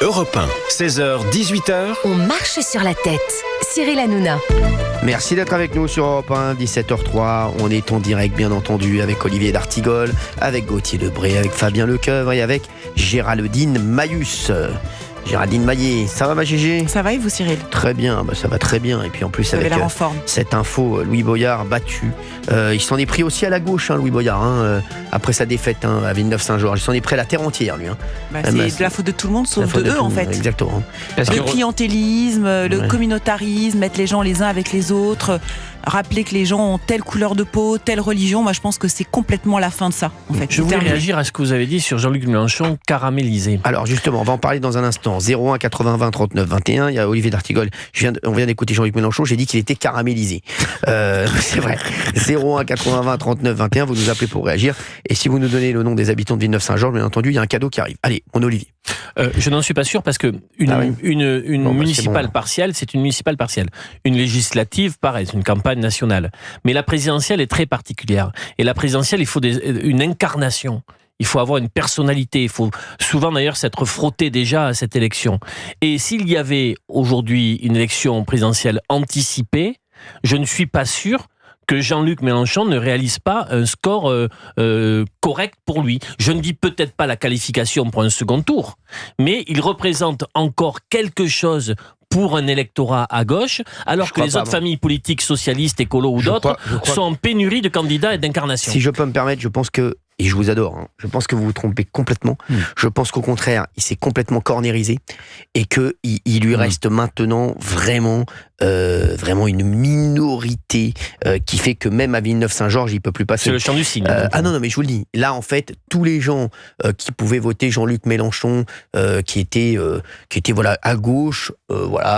Europe 1, 16h, 18h. On marche sur la tête. Cyril Hanouna. Merci d'être avec nous sur Europe 1, 17h03. On est en direct, bien entendu, avec Olivier d'Artigol, avec Gauthier Debré, avec Fabien Lecoeuvre et avec Géraldine Maillus. Géraldine Maillet, ça va ma Gégé ? Ça va et vous Cyril ? Très bien, ça va très bien. Et puis en plus Vous avez avec l'air en forme. cette info, Louis Boyard battu. Il s'en est pris aussi à la gauche, Louis Boyard, après sa défaite à Villeneuve-Saint-Georges. Il s'en est pris à la terre entière, lui. C'est de la faute de tout le monde, sauf de eux en fait. Exactement. Le clientélisme, le communautarisme, mettre les gens les uns avec les autres, rappeler que les gens ont telle couleur de peau, telle religion, moi je pense que c'est complètement la fin de ça en fait. Je voulais réagir à ce que vous avez dit sur Jean-Luc Mélenchon, caramélisé. Alors justement, on va en parler dans un instant. 01 80 20 39 21, il y a Olivier d'Artigol. On vient d'écouter Jean-Luc Mélenchon, j'ai dit qu'il était caramélisé. C'est vrai. 01 80 20 39 21, vous nous appelez pour réagir. Et si vous nous donnez le nom des habitants de Villeneuve-Saint-Georges, bien entendu, il y a un cadeau qui arrive. Allez, mon Olivier. Je n'en suis pas sûr parce que une municipale partielle, c'est une municipale partielle. Une législative, pareil, c'est une campagne nationale. Mais la présidentielle est très particulière. Et la présidentielle, il faut une incarnation. Il faut avoir une personnalité. Il faut souvent d'ailleurs s'être frotté déjà à cette élection. Et s'il y avait aujourd'hui une élection présidentielle anticipée, je ne suis pas sûr que Jean-Luc Mélenchon ne réalise pas un score correct pour lui. Je ne dis peut-être pas la qualification pour un second tour, mais il représente encore quelque chose pour un électorat à gauche, alors que les autres familles politiques socialistes, écolos ou d'autres sont en pénurie de candidats et d'incarnation. Si je peux me permettre, je pense que, et je vous adore, je pense que vous vous trompez complètement. Je pense qu'au contraire, il s'est complètement cornérisé et qu'il lui reste maintenant vraiment une minorité qui fait que même à Villeneuve-Saint-Georges, il ne peut plus passer. C'est le champ du cygne. Non, mais je vous le dis. Là, en fait, tous les gens qui pouvaient voter Jean-Luc Mélenchon, qui étaient voilà, à gauche,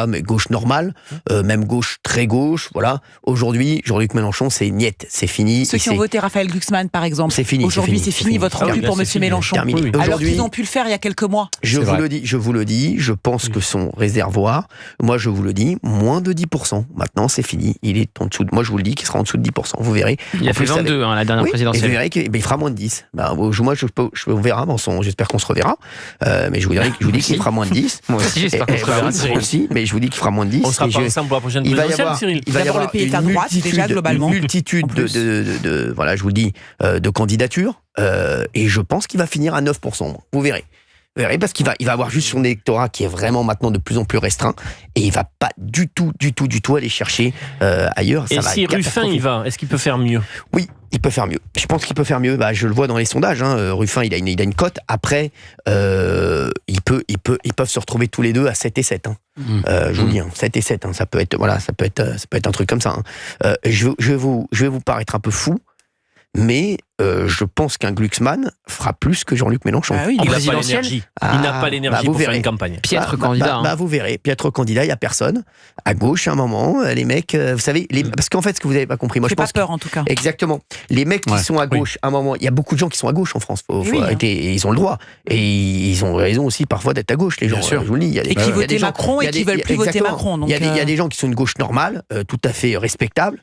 mais gauche normale, même gauche très gauche, voilà. Aujourd'hui, Jean-Luc Mélenchon, c'est niette, c'est fini. Ceux qui ont voté Raphaël Glucksmann, par exemple, c'est fini. Aujourd'hui, c'est fini votre rendu pour M. Mélenchon. Terminé. Alors qu'ils ont pu le faire il y a quelques mois. Je vous le dis, je pense que son réservoir, moi je vous le dis, moins de 10%. Maintenant, c'est fini. Il est en dessous moi je vous le dis qu'il sera en dessous de 10%. Vous verrez. Il a fait 22 la dernière présidentielle. Et vous verrez qu'il fera moins de 10. Moi, on verra. J'espère qu'on se reverra. Mais je vous dis qu'il fera moins de 10. Moi aussi, j'espère qu'on se reverra. Aussi, mais je vous dis qu'il fera moins de 10. On sera pas ensemble pour la prochaine présidentielle, Cyril. Il va y avoir le pays est à droite, déjà, globalement. Une multitude de voilà, je vous le dis, de candidatures. Et je pense qu'il va finir à 9%. Vous verrez. Parce qu'il va avoir juste son électorat qui est vraiment maintenant de plus en plus restreint et il va pas du tout aller chercher ailleurs. Et si Ruffin y va, est-ce qu'il peut faire mieux ? Oui, il peut faire mieux. Je pense qu'il peut faire mieux. Je le vois dans les sondages. Ruffin, il a une cote. Après, ils peuvent se retrouver tous les deux à 7 et 7. Je vous dis, 7 et 7. Ça peut être un truc comme ça. Je vais vous paraître un peu fou. Mais je pense qu'un Glucksmann fera plus que Jean-Luc Mélenchon. Il n'a pas l'énergie. Il n'a pas l'énergie pour faire une campagne. Piètre candidat. Vous verrez. Piètre candidat, il n'y a personne. À gauche, à un moment, les mecs, vous savez, parce qu'en fait, ce que vous n'avez pas compris, moi je pense. Pas peur en tout cas. Exactement. Les mecs qui sont à gauche, à un moment, il y a beaucoup de gens qui sont à gauche en France. Faut arrêter. Et ils ont le droit. Et ils ont raison aussi parfois d'être à gauche, les gens. Je vous le dis. Et qui votent Macron et qui veulent plus voter Macron. Il y a des gens qui sont une gauche normale, tout à fait respectable,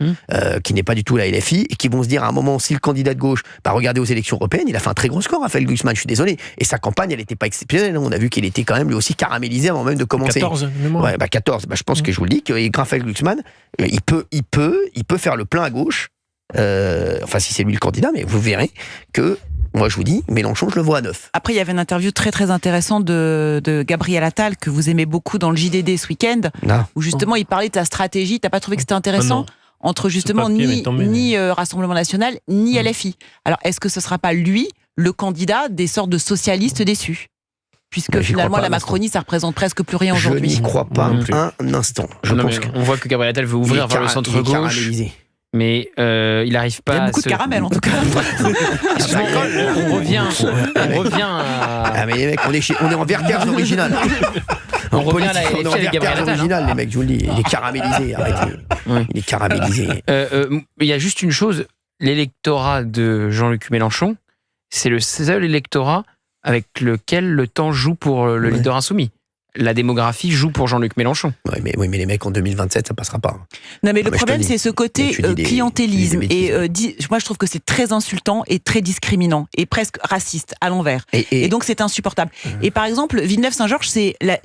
qui n'est pas du tout la LFI, et qui vont se dire à un moment, si le candidat de gauche, regardez aux élections européennes, il a fait un très gros score, Raphaël Glucksmann, je suis désolé. Et sa campagne, elle n'était pas exceptionnelle. On a vu qu'il était quand même lui aussi caramélisé avant même de commencer. 14, 14. Je pense que je vous le dis, que Raphaël Glucksmann, il peut faire le plein à gauche. Si c'est lui le candidat, mais vous verrez que, moi je vous dis, Mélenchon, je le vois à 9. Après, il y avait une interview très très intéressante de Gabriel Attal, que vous aimez beaucoup dans le JDD ce week-end, où justement il parlait de sa stratégie. T'as pas trouvé que c'était intéressant ? Entre justement ni Rassemblement National, ni LFI. Alors, est-ce que ce ne sera pas lui, le candidat des sortes de socialistes déçus ? Puisque finalement, la Macronie, ça représente presque plus rien aujourd'hui. Je n'y crois pas un instant. On voit que Gabriel Attal veut ouvrir vers le centre-gauche. Mais il n'arrive pas. Il y a beaucoup de caramel en tout cas. On revient à. Mais les mecs, on est en Werther original. On revient à la LFI original, les mecs, je vous le dis. Il est caramélisé, arrêtez. Il est caramélisé. Il y a juste une chose, l'électorat de Jean-Luc Mélenchon, c'est le seul électorat avec lequel le temps joue pour le leader insoumis. la démographie joue pour Jean-Luc Mélenchon. Oui, mais les mecs en 2027, ça passera pas. Non, mais le problème, c'est ce côté clientélisme. Moi, je trouve que c'est très insultant et très discriminant et presque raciste à l'envers. Et donc, c'est insupportable. Et par exemple, Villeneuve-Saint-Georges, c'est la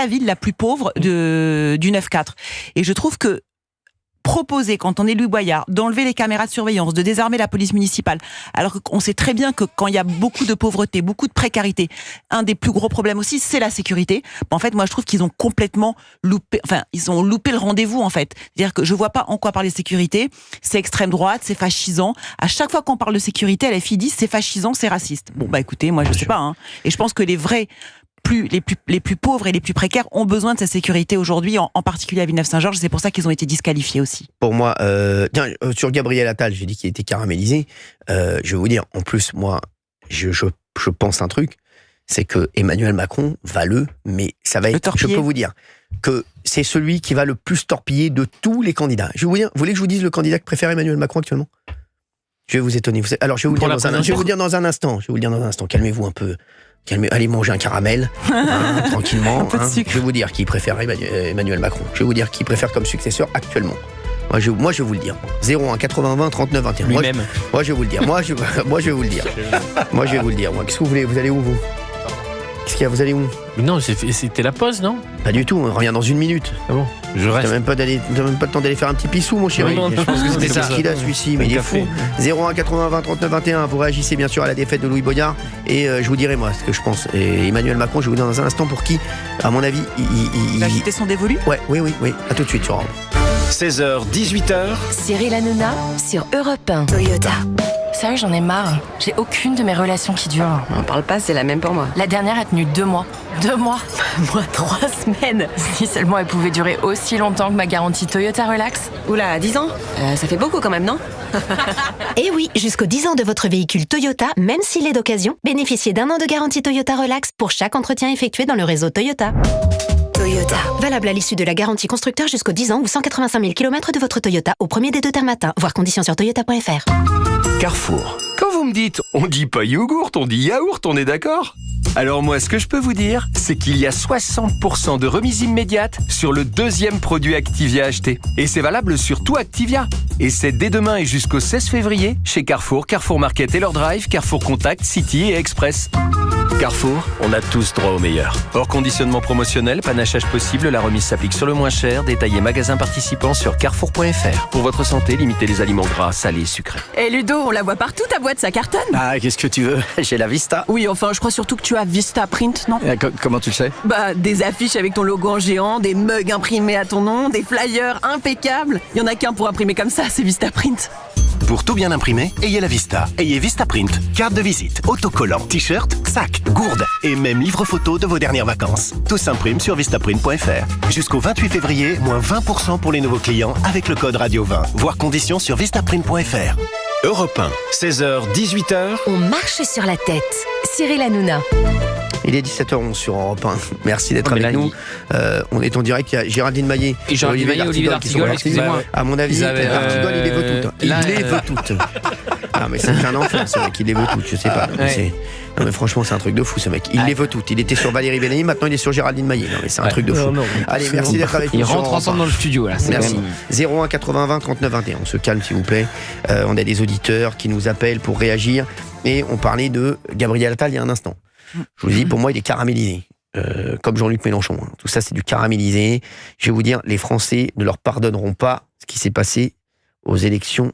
ville la plus pauvre du 9-4. Et je trouve que proposer, quand on est Louis Boyard, d'enlever les caméras de surveillance, de désarmer la police municipale, alors qu'on sait très bien que quand il y a beaucoup de pauvreté, beaucoup de précarité, un des plus gros problèmes aussi, c'est la sécurité. En fait, moi, je trouve qu'ils ont complètement loupé le rendez-vous, en fait. C'est-à-dire que je vois pas en quoi parler de sécurité. C'est extrême droite, c'est fascisant. À chaque fois qu'on parle de sécurité, la FI dit c'est fascisant, c'est raciste. Bon, écoutez, moi, je sais pas, hein. Et je pense que les plus pauvres et les plus précaires ont besoin de cette sécurité aujourd'hui, en particulier à Villeneuve-Saint-Georges. C'est pour ça qu'ils ont été disqualifiés aussi. Pour moi, sur Gabriel Attal, j'ai dit qu'il était caramélisé. Je vais vous dire, en plus, moi, je pense un truc, c'est que Emmanuel Macron mais ça va être, je peux vous dire, que c'est celui qui va le plus torpiller de tous les candidats. Je vais vous dire, vous voulez que je vous dise le candidat que préfère Emmanuel Macron actuellement ? Je vais vous étonner. Alors, je vais vous dire dans un instant. Calmez-vous un peu. Allez manger un caramel, tranquillement. Je vais vous dire qui préfère Emmanuel Macron. Je vais vous dire qui préfère comme successeur actuellement. Moi, je vais vous le dire. 01 80 20 39 21. Moi, je vais vous le dire. Moi, je vais vous le dire. Qu'est-ce que vous voulez ? Vous allez où, vous ? Qu'est-ce qu'il y a ? Vous allez où ? Non, c'était la pause, non ? Pas du tout, on revient dans une minute. Ah bon ? Je reste. T'as même pas le temps d'aller faire un petit pissou, mon chéri. Non, je pense que c'était ça. Qu'est-ce qu'il a, celui-ci ? Mais il est fou. 01 80 20 39 21. Vous réagissez bien sûr à la défaite de Louis Boyard. Et je vous dirai, moi, ce que je pense. Et Emmanuel Macron, je vais vous dire dans un instant pour qui, à mon avis, il va quitter son dévolu ? Oui. À tout de suite sur Europe. 16h, 18h. Cyril Hanouna sur Europe 1. Toyota. Sérieux, j'en ai marre. J'ai aucune de mes relations qui durent. On parle pas, c'est la même pour moi. La dernière a tenu 2 mois. 2 mois ? Moi, 3 semaines. Si seulement elle pouvait durer aussi longtemps que ma garantie Toyota Relax. Oula, 10 ans ? Ça fait beaucoup quand même, non ? Et oui, jusqu'aux 10 ans de votre véhicule Toyota, même s'il est d'occasion, bénéficiez d'1 an de garantie Toyota Relax pour chaque entretien effectué dans le réseau Toyota. Toyota. Valable à l'issue de la garantie constructeur jusqu'aux 10 ans ou 185 000 km de votre Toyota au premier des 2 termes matins. Voir conditions sur toyota.fr. Carrefour. Quand vous me dites, on dit pas yogourt, on dit yaourt, on est d'accord ? Alors moi, ce que je peux vous dire, c'est qu'il y a 60% de remise immédiate sur le 2e produit Activia acheté. Et c'est valable sur tout Activia. Et c'est dès demain et jusqu'au 16 février chez Carrefour, Carrefour Market Taylor Drive, Carrefour Contact, City et Express. Carrefour, on a tous droit au meilleur. Hors conditionnement promotionnel, panachage possible, la remise s'applique sur le moins cher. Détaillez magasin participant sur carrefour.fr. Pour votre santé, limitez les aliments gras, salés, sucrés. Et Ludo, on la voit partout, ta boîte, ça cartonne. Ah, qu'est-ce que tu veux ? J'ai la Vista. Oui, enfin, je crois surtout que tu as Vista Print, non ? Comment tu le sais ? Des affiches avec ton logo en géant, des mugs imprimés à ton nom, des flyers impeccables. Il y en a qu'un pour imprimer comme ça, c'est Vista Print. Pour tout bien imprimer, ayez la Vista. Ayez Vista Print. Carte de visite, autocollant, t-shirt, sac, gourde et même livre photo de vos dernières vacances. Tout s'imprime sur vistaprint.fr. Jusqu'au 28 février, moins 20% pour les nouveaux clients avec le code Radio 20. Voir conditions sur vistaprint.fr. Europe 1, 16h, 18h. On marche sur la tête. Cyril Hanouna. Il est 17h11 sur Europe 1. Merci d'être avec nous. On est en direct. Il y a Géraldine Maillet et Olivier d'Artigol, excusez-moi. À mon avis, Artigol, il les veut toutes. Il les veut toutes. Non, mais c'est un enfant, ce mec. Il les veut toutes, je sais pas. Non, mais franchement, c'est un truc de fou, ce mec. Il les veut toutes. Il était sur Valérie Bellamy, maintenant il est sur Géraldine Maillet. Non, mais c'est un truc de fou. Allez, merci d'être avec nous. Ils rentrent ensemble dans le studio, là. Merci. 01 80 20 39 21. On se calme, s'il vous plaît. On a des auditeurs qui nous appellent pour réagir. Et on parlait de Gabriel Attal il y a un instant. Je vous dis, pour moi, il est caramélisé. Comme Jean-Luc Mélenchon. Tout ça, c'est du caramélisé. Je vais vous dire, les Français ne leur pardonneront pas ce qui s'est passé aux élections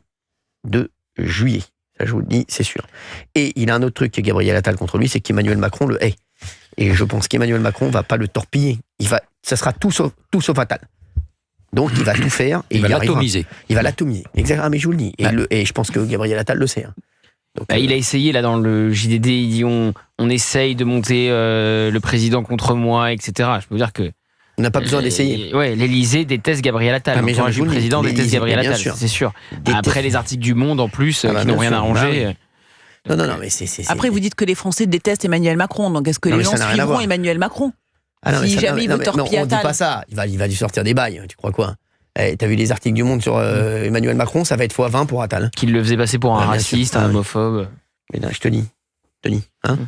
de juillet. Ça, je vous le dis, c'est sûr. Et il a un autre truc que Gabriel Attal contre lui, c'est qu'Emmanuel Macron le hait. Et je pense qu'Emmanuel Macron ne va pas le torpiller. Ça sera tout sauf Attal. Donc, il va tout faire. Et il va l'atomiser. Il va l'atomiser. Exactement, mais je vous le dis. Et je pense que Gabriel Attal le sait. Donc, il a essayé, là, dans le JDD, il dit on essaye de monter le président contre moi, etc. Je peux vous dire que... On n'a pas besoin d'essayer. L'Élysée déteste Gabriel Attal. Le président déteste Gabriel Attal, c'est sûr. Après les articles du Monde, en plus, qui n'ont rien arrangé... Non, mais c'est... Après, vous dites que les Français détestent Emmanuel Macron, donc est-ce que les gens suivront Emmanuel Macron ? Si jamais il veut torpiller Attal... on dit pas ça. Il va lui sortir des bails, tu crois quoi ? T'as vu les articles du Monde sur Emmanuel Macron, ça va être x20 pour Attal. Qu'il le faisait passer pour un raciste, un homophobe. Mais non, je te dis. Hein ?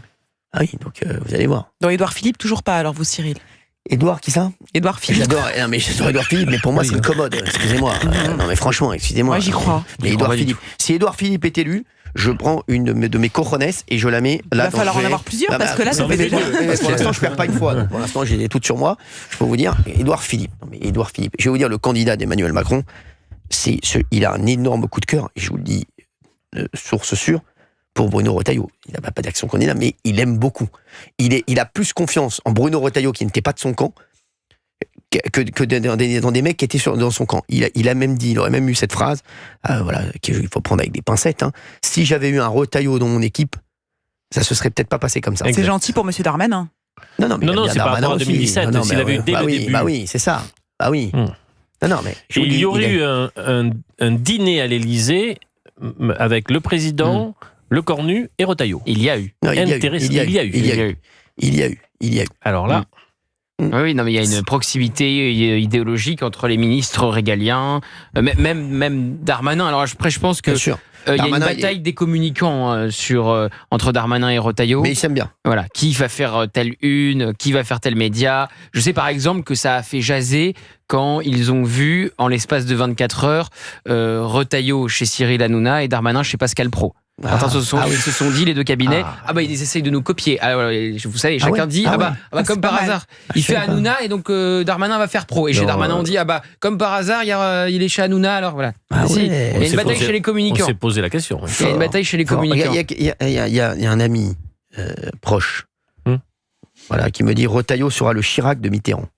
Ah oui, donc vous allez voir. Dans Édouard Philippe, toujours pas, alors vous, Cyril ? Édouard, qui ça? Édouard Philippe. J'adore Édouard Philippe, mais pour moi, c'est une commode. Excusez-moi. Non, mais franchement, excusez-moi. Moi, j'y crois. Mais Édouard Philippe. Si Édouard Philippe est élu, je prends une de mes cojones et je la mets là. Il va falloir en avoir plusieurs parce que là, ça fait déjà. Pour l'instant, je perds pas une fois. Donc pour l'instant, j'ai toutes sur moi. Je peux vous dire, Édouard Philippe. Non, mais Édouard Philippe. Je vais vous dire, le candidat d'Emmanuel Macron, il a un énorme coup de cœur. Et je vous le dis, source sûre, pour Bruno Retailleau. Il n'a pas d'action candidat, mais il aime beaucoup. Il a plus confiance en Bruno Retailleau, qui n'était pas de son camp, que dans des mecs qui étaient dans son camp. Il a même dit, il aurait même eu cette phrase, qu'il faut prendre avec des pincettes. Si j'avais eu un Retailleau dans mon équipe, ça se serait peut-être pas passé comme ça. C'est gentil pour Monsieur Darmanin. Non, c'est par rapport à 2017. S'il avait eu dès le début. Bah oui, c'est ça. Bah oui. Mais il y aurait eu un dîner à l'Élysée avec le président, le Cornu et Retailleau. Il y a eu. Il y a eu. Alors là. Oui, non, mais il y a une proximité idéologique entre les ministres régaliens, même Darmanin. Alors après, je pense que il y a une bataille des communicants entre Darmanin et Retailleau. Mais ils s'aiment bien. Voilà, qui va faire telle une, qui va faire tel média. Je sais par exemple que ça a fait jaser quand ils ont vu, en l'espace de 24 heures, Retailleau chez Cyril Hanouna et Darmanin chez Pascal Praud. Ils se sont dit, les deux cabinets, ils essayent de nous copier. Vous savez, chacun dit, comme par hasard, il fait Hanouna et donc Darmanin va faire Praud. Et chez Darmanin, on dit, comme par hasard, il est chez Hanouna, alors voilà. Il y a une bataille chez les communicants. On s'est posé la question. Il y a une bataille chez les communicants. Il y a un ami proche qui me dit, Retailleau sera le Chirac de Mitterrand.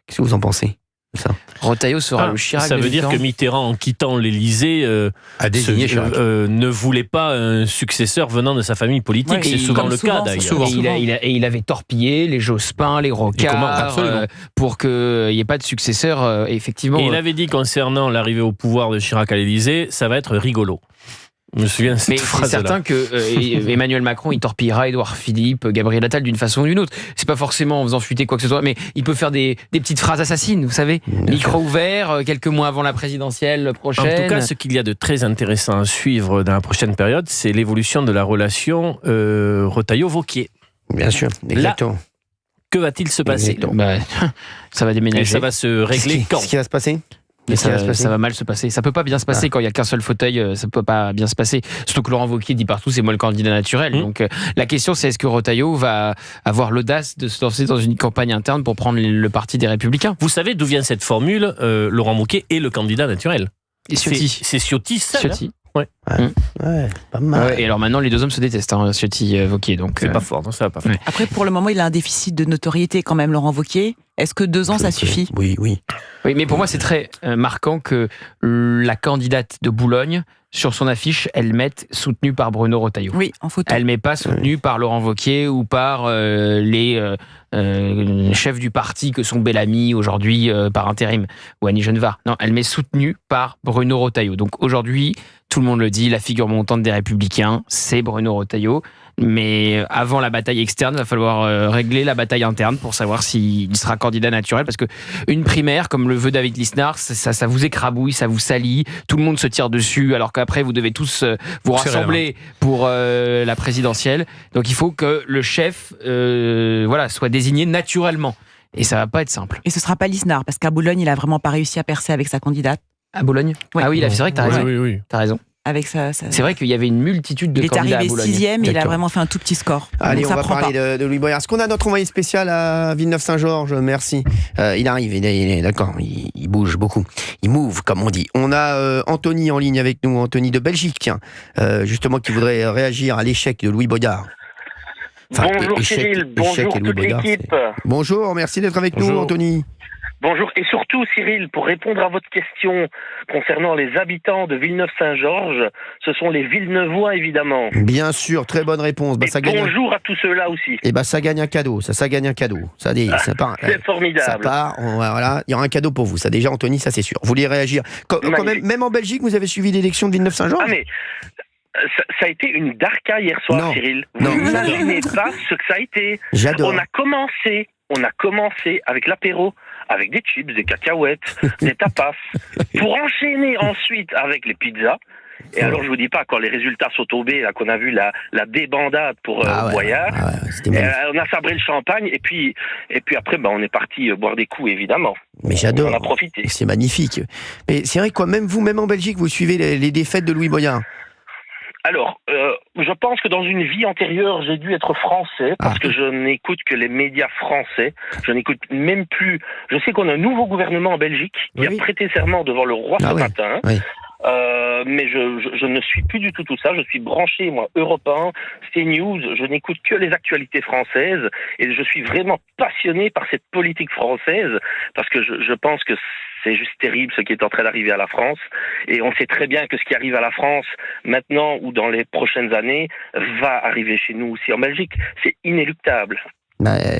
Qu'est-ce que vous en pensez? Ça. Retailleau sera le Chirac. Ça veut dire que Mitterrand, en quittant l'Élysée, a désigné ne voulait pas un successeur venant de sa famille politique. C'est souvent le cas d'ailleurs. Et il avait torpillé les Jospin, les Rocard, pour qu'il n'y ait pas de successeur. Effectivement. Et il avait dit concernant l'arrivée au pouvoir de Chirac à l'Élysée, ça va être rigolo. Je me souviens de cette phrase-là. C'est certain que Emmanuel Macron, il torpillera Édouard Philippe, Gabriel Attal d'une façon ou d'une autre. C'est pas forcément en faisant fuiter quoi que ce soit, mais il peut faire des petites phrases assassines, vous savez. Micro ouvert, quelques mois avant la présidentielle prochaine. En tout cas, ce qu'il y a de très intéressant à suivre dans la prochaine période, c'est l'évolution de la relation Retailleau-Wauquiez. Bien sûr, exactement. Là, que va-t-il se passer? Ça va déménager. Et ça va se régler quand? Qu'est-ce qui va se passer? Mais ça va mal se passer. Ça peut pas bien se passer quand il y a qu'un seul fauteuil. Ça peut pas bien se passer. Surtout que Laurent Wauquiez dit partout, c'est moi le candidat naturel. Donc la question, c'est est-ce que Retailleau va avoir l'audace de se lancer dans une campagne interne pour prendre le parti des Républicains? Vous savez d'où vient cette formule? Laurent Wauquiez est le candidat naturel. Et Ciotti. C'est Ciotti seul. Ciotti. Pas mal. Et alors maintenant, les deux hommes se détestent, Ciotti, Wauquiez. Donc c'est pas fort, non, ça va pas faire. Après, pour le moment, il a un déficit de notoriété quand même, Laurent Wauquiez. Est-ce que 2 ans, ça suffit? Oui. Oui, mais pour moi, c'est très marquant que la candidate de Boulogne, sur son affiche, elle mette soutenue par Bruno Retailleau. Oui, en photo. Elle met pas soutenue par Laurent Wauquiez ou par les chefs du parti que sont Bellamy aujourd'hui par intérim ou Annie Genevard. Non, elle met soutenue par Bruno Retailleau. Donc aujourd'hui, tout le monde le dit, la figure montante des Républicains, c'est Bruno Retailleau. Mais avant la bataille externe, il va falloir régler la bataille interne pour savoir s'il sera candidat naturel. Parce que une primaire, comme le veut David Lisnard, ça vous écrabouille, ça vous salit, tout le monde se tire dessus, alors qu'après vous devez tous vous rassembler pour la présidentielle. Donc il faut que le chef soit désigné naturellement. Et ça va pas être simple. Et ce sera pas Lisnard, parce qu'à Boulogne, il a vraiment pas réussi à percer avec sa candidate. À Boulogne? Ouais. Ah oui, c'est vrai que t'as raison. Oui. T'as raison. C'est vrai qu'il y avait une multitude de candidats à Boulogne. Il est arrivé 6e et il a vraiment fait un tout petit score. Allez, on va parler de Louis Boyard. Est-ce qu'on a notre envoyé spécial à Villeneuve-Saint-Georges? Merci. Il arrive, il est d'accord, il bouge beaucoup. Il move, comme on dit. On a Anthony en ligne avec nous, Anthony de Belgique, tiens, justement, qui voudrait réagir à l'échec de Louis Boyard. Bonjour Cyril, bonjour toute l'équipe. Bonjour, merci d'être avec nous, Anthony. Bonjour, et surtout Cyril, pour répondre à votre question concernant les habitants de Villeneuve-Saint-Georges, ce sont les Villeneuvois évidemment. Bien sûr, très bonne réponse. Bonjour à tous ceux-là aussi. Et ça gagne un cadeau, ça gagne un cadeau. C'est formidable. Ça part, voilà, il y aura un cadeau pour vous. Ça déjà Anthony, ça c'est sûr. Vous voulez réagir quand même en Belgique, vous avez suivi l'élection de Villeneuve-Saint-Georges? Ah mais ça a été une darka hier soir, Cyril. Vous n'imaginez pas ce que ça a été. J'adore. On a commencé avec l'apéro, avec des chips, des cacahuètes, des tapas, pour enchaîner ensuite avec les pizzas. Et alors, je vous dis pas, quand les résultats sont tombés, là, qu'on a vu la débandade pour Boyard, on a sabré le champagne, et puis après, on est parti boire des coups, évidemment. Mais j'adore. On a profité. C'est magnifique. Mais c'est vrai, quoi, même vous-même en Belgique, vous suivez les défaites de Louis Boyard. Alors, je pense que dans une vie antérieure, j'ai dû être français, parce que je n'écoute que les médias français. Je n'écoute même plus... Je sais qu'on a un nouveau gouvernement en Belgique qui a prêté serment devant le roi ce matin. Oui. Mais je ne suis plus du tout ça. Je suis branché, moi, Europe 1, CNews. Je n'écoute que les actualités françaises. Et je suis vraiment passionné par cette politique française, parce que je pense que c'est juste terrible ce qui est en train d'arriver à la France. Et on sait très bien que ce qui arrive à la France maintenant ou dans les prochaines années va arriver chez nous aussi en Belgique. C'est inéluctable.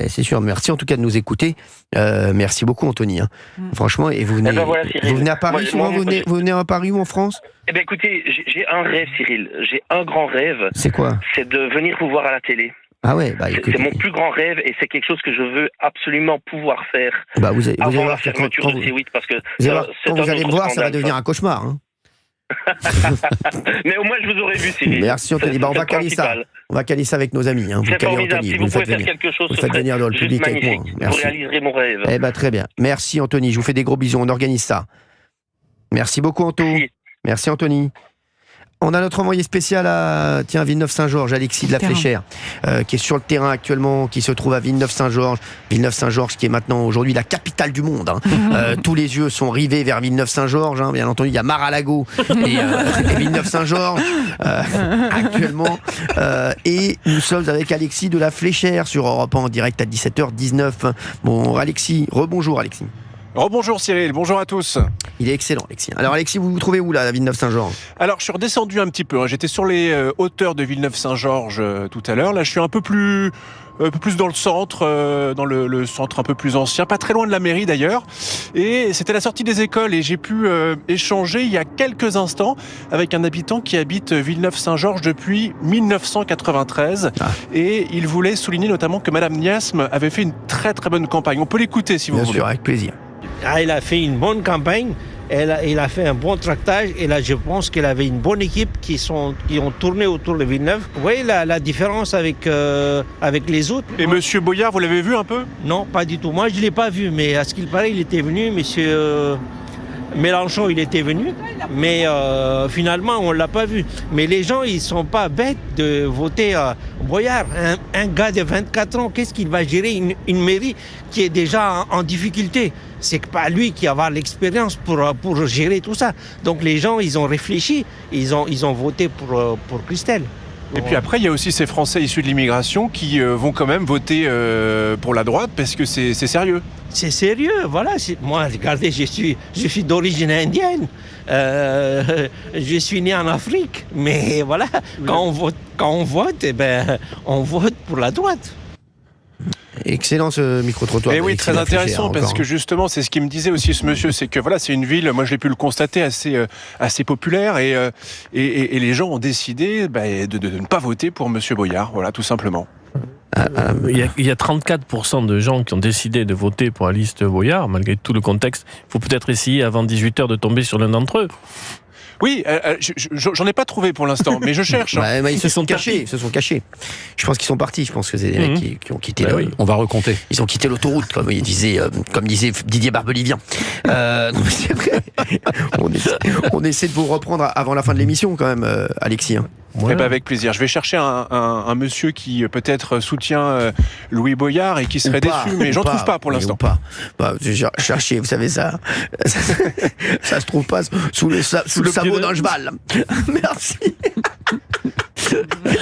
C'est sûr. Merci en tout cas de nous écouter. Merci beaucoup, Anthony. Franchement, et vous venez, vous venez à Paris souvent. Vous venez à Paris ou en France? Eh bien, écoutez, j'ai un rêve, Cyril. J'ai un grand rêve. C'est quoi? C'est de venir vous voir à la télé. Ah ouais, c'est mon plus grand rêve et c'est quelque chose que je veux absolument pouvoir faire avant la fermeture de C8 parce que quand vous allez me voir, ça va devenir un cauchemar. Mais au moins je vous aurai vu, Cyril. Merci Anthony. On va caler ça. On va caler ça avec nos amis. C'est formidable. Si vous pouvez faire quelque chose, vous faites venir dans le public avec moi. Merci. Vous réaliserez mon rêve. Très bien. Merci Anthony. Je vous fais des gros bisous. On organise ça. Merci beaucoup Anthony. Merci Anthony. On a notre envoyé spécial à Villeneuve-Saint-Georges, Alexis de la Fléchère, qui est sur le terrain actuellement, qui se trouve à Villeneuve-Saint-Georges. Villeneuve-Saint-Georges qui est maintenant aujourd'hui la capitale du monde. Tous les yeux sont rivés vers Villeneuve-Saint-Georges. Bien entendu, il y a Mar-a-Lago et Villeneuve-Saint-Georges actuellement. Et nous sommes avec Alexis de la Fléchère sur Europe 1 en direct à 17h19. Bon, Alexis, rebonjour Alexis. Rebonjour Cyril, bonjour à tous. Il est excellent Alexis. Alors Alexis, vous vous trouvez où là à Villeneuve-Saint-Georges? Alors je suis redescendu un petit peu, j'étais sur les hauteurs de Villeneuve-Saint-Georges tout à l'heure. Là je suis un peu plus dans le centre, dans le centre un peu plus ancien, pas très loin de la mairie d'ailleurs. Et c'était la sortie des écoles et j'ai pu échanger il y a quelques instants avec un habitant qui habite Villeneuve-Saint-Georges depuis 1993. Et il voulait souligner notamment que Madame Niasme avait fait une très très bonne campagne. On peut l'écouter si vous voulez. Bien sûr, avec plaisir. Elle a fait une bonne campagne, il a fait un bon tractage et là je pense qu'elle avait une bonne équipe qui ont tourné autour de Villeneuve. Vous voyez la différence avec les autres. Et Monsieur Boyard, vous l'avez vu un peu? Non, pas du tout. Moi je ne l'ai pas vu, mais à ce qu'il paraît il était venu, Monsieur Mélenchon il était venu, mais finalement on ne l'a pas vu. Mais les gens ils ne sont pas bêtes de voter Boyard. Un gars de 24 ans, qu'est-ce qu'il va gérer une mairie qui est déjà en difficulté? C'est pas lui qui va l'expérience pour gérer tout ça. Donc les gens ils ont réfléchi, ils ont voté pour Christelle. Et puis après, il y a aussi ces Français issus de l'immigration qui vont quand même voter pour la droite parce que c'est sérieux. C'est sérieux, voilà. Moi, regardez, je suis d'origine indienne. Je suis né en Afrique. Mais voilà, quand on vote, on vote pour la droite. Excellent ce micro-trottoir. Et oui, très intéressant parce que justement, c'est ce qu'il me disait aussi ce monsieur, c'est que voilà, c'est une ville, moi je l'ai pu le constater, assez populaire et les gens ont décidé de ne pas voter pour Monsieur Boyard, voilà, tout simplement. Il y a 34% de gens qui ont décidé de voter pour la liste Boyard, malgré tout le contexte. Il faut peut-être essayer avant 18h de tomber sur l'un d'entre eux. Oui, j'en ai pas trouvé pour l'instant, mais je cherche. Ils se sont cachés. Je pense qu'ils sont partis. Je pense que c'est des mecs qui ont quitté. On va recompter. Ils ont quitté l'autoroute, comme disait Didier Barbelivien. C'est vrai. On essaie de vous reprendre avant la fin de l'émission, quand même, Alexis. Avec plaisir. Je vais chercher un monsieur qui peut-être soutient Louis Boyard et qui serait déçu, mais j'en trouve pas pour l'instant. Cherchez, vous savez ça. Ça se trouve pas sous le sabot d'un cheval. Merci.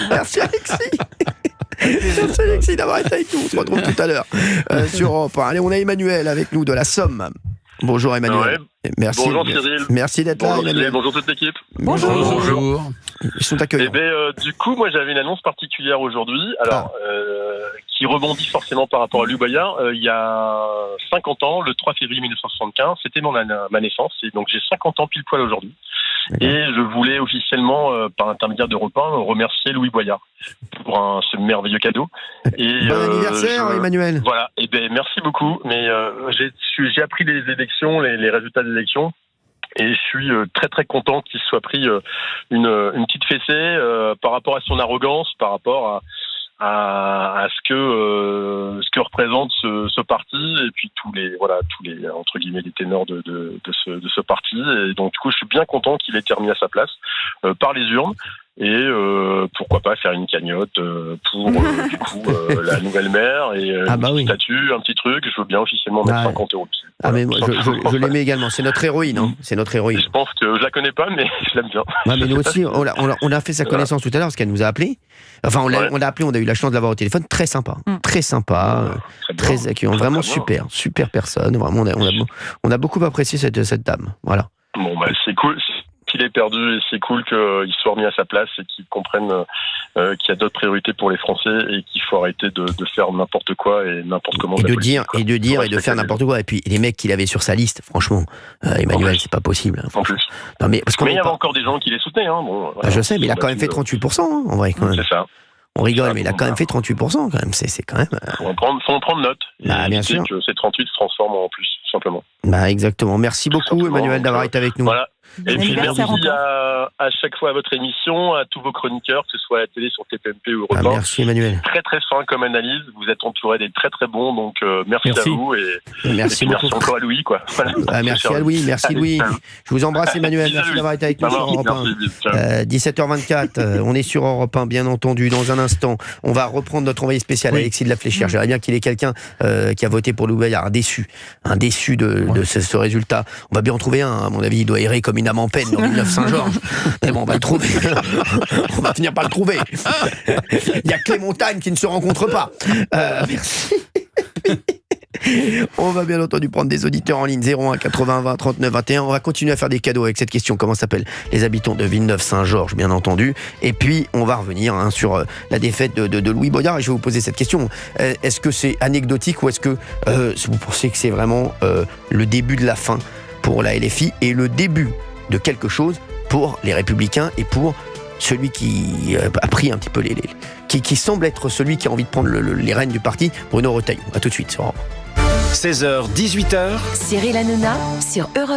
Merci Alexis. Merci Alexis d'avoir été avec nous. On se retrouve tout à l'heure sur Europe 1. Allez, on a Emmanuel avec nous de la Somme. Bonjour Emmanuel. Merci. Bonjour Cyril. Merci d'être là Emmanuel. Bonjour toute l'équipe. Bonjour. Ils sont accueillants. Du coup, moi j'avais une annonce particulière aujourd'hui, qui rebondit forcément par rapport à Louis Boyard. Il y a 50 ans, le 3 février 1975, c'était ma naissance, et donc j'ai 50 ans pile poil aujourd'hui. Et je voulais officiellement, par l'intermédiaire d'Europe 1, remercier Louis Boyard pour ce merveilleux cadeau. Et, bon anniversaire, Emmanuel. Voilà, merci beaucoup. Mais j'ai appris les élections, les résultats des élections. Et je suis très très content qu'il se soit pris une petite fessée par rapport à son arrogance, par rapport à ce que représente ce parti, et puis tous les entre guillemets les ténors de ce parti. Et donc du coup, je suis bien content qu'il ait été remis à sa place par les urnes. Et pourquoi pas faire une cagnotte pour du coup la nouvelle maire et une statue, un petit truc. Je veux bien officiellement mettre 50 euros dessus. Ah mais moi je l'aimais également. C'est notre héroïne, hein. C'est notre héroïne. Je pense que je la connais pas, mais je l'aime bien. Ouais, mais nous aussi, on a fait sa connaissance tout à l'heure parce qu'elle nous a appelé. Enfin, on l'a appelé, on a eu la chance de l'avoir au téléphone. Très sympa, très accueillant, vraiment super personne. Vraiment, on a beaucoup apprécié cette dame. Voilà. Bon, bah c'est cool. Qu'il est perdu, et c'est cool qu'il soit remis à sa place et qu'il comprenne qu'il y a d'autres priorités pour les Français et qu'il faut arrêter de faire n'importe quoi et n'importe comment. Et de faire n'importe quoi. Et puis les mecs qu'il avait sur sa liste, franchement, Emmanuel, c'est pas possible. En plus. Non, mais il y avait encore des gens qui les soutenaient. Hein. Bon, voilà, je sais, mais il a quand même fait 38%, en vrai. Quand même. C'est ça. On rigole, mais il a quand même fait 38%, quand même. C'est quand même. Faut en prendre note. Bien sûr. Que ces 38 se transforment en plus, tout simplement. Exactement. Merci beaucoup, Emmanuel, d'avoir été avec nous. Voilà. Et puis merci à chaque fois à votre émission, à tous vos chroniqueurs, que ce soit à la télé, sur TPMP ou Europe 1. Merci Emmanuel. Très très fin comme analyse, vous êtes entouré des très très bons, donc merci à vous et merci encore à Louis quoi. Voilà. Merci à Louis, Louis. Je vous embrasse Emmanuel, merci d'avoir été avec nous sur Europe 1. 17h24, on est sur Europe 1 bien entendu. Dans un instant, on va reprendre notre envoyé spécial Alexis de la Fléchière. J'aimerais bien qu'il y ait quelqu'un qui a voté pour Louis Boyard, déçu de ce résultat. On va bien en trouver un, à mon avis, il doit errer comme une âme en peine dans Villeneuve-Saint-Georges. Mais bon, on va le trouver. On va finir par le trouver. Il y a que les montagnes qui ne se rencontrent pas. Merci. On va bien entendu prendre des auditeurs en ligne 01 80 20 39 21. On va continuer à faire des cadeaux avec cette question. Comment s'appellent les habitants de Villeneuve-Saint-Georges, bien entendu. Et puis, on va revenir sur la défaite de Louis Boyard. Et je vais vous poser cette question. Est-ce que c'est anecdotique ou est-ce que vous pensez que c'est vraiment le début de la fin pour la LFI et le début de quelque chose pour les Républicains et pour celui qui a pris un petit peu qui semble être celui qui a envie de prendre les rênes du parti, Bruno Retailleau. A tout de suite sur Europe 16h, 18h. Cyril Hanouna sur Europe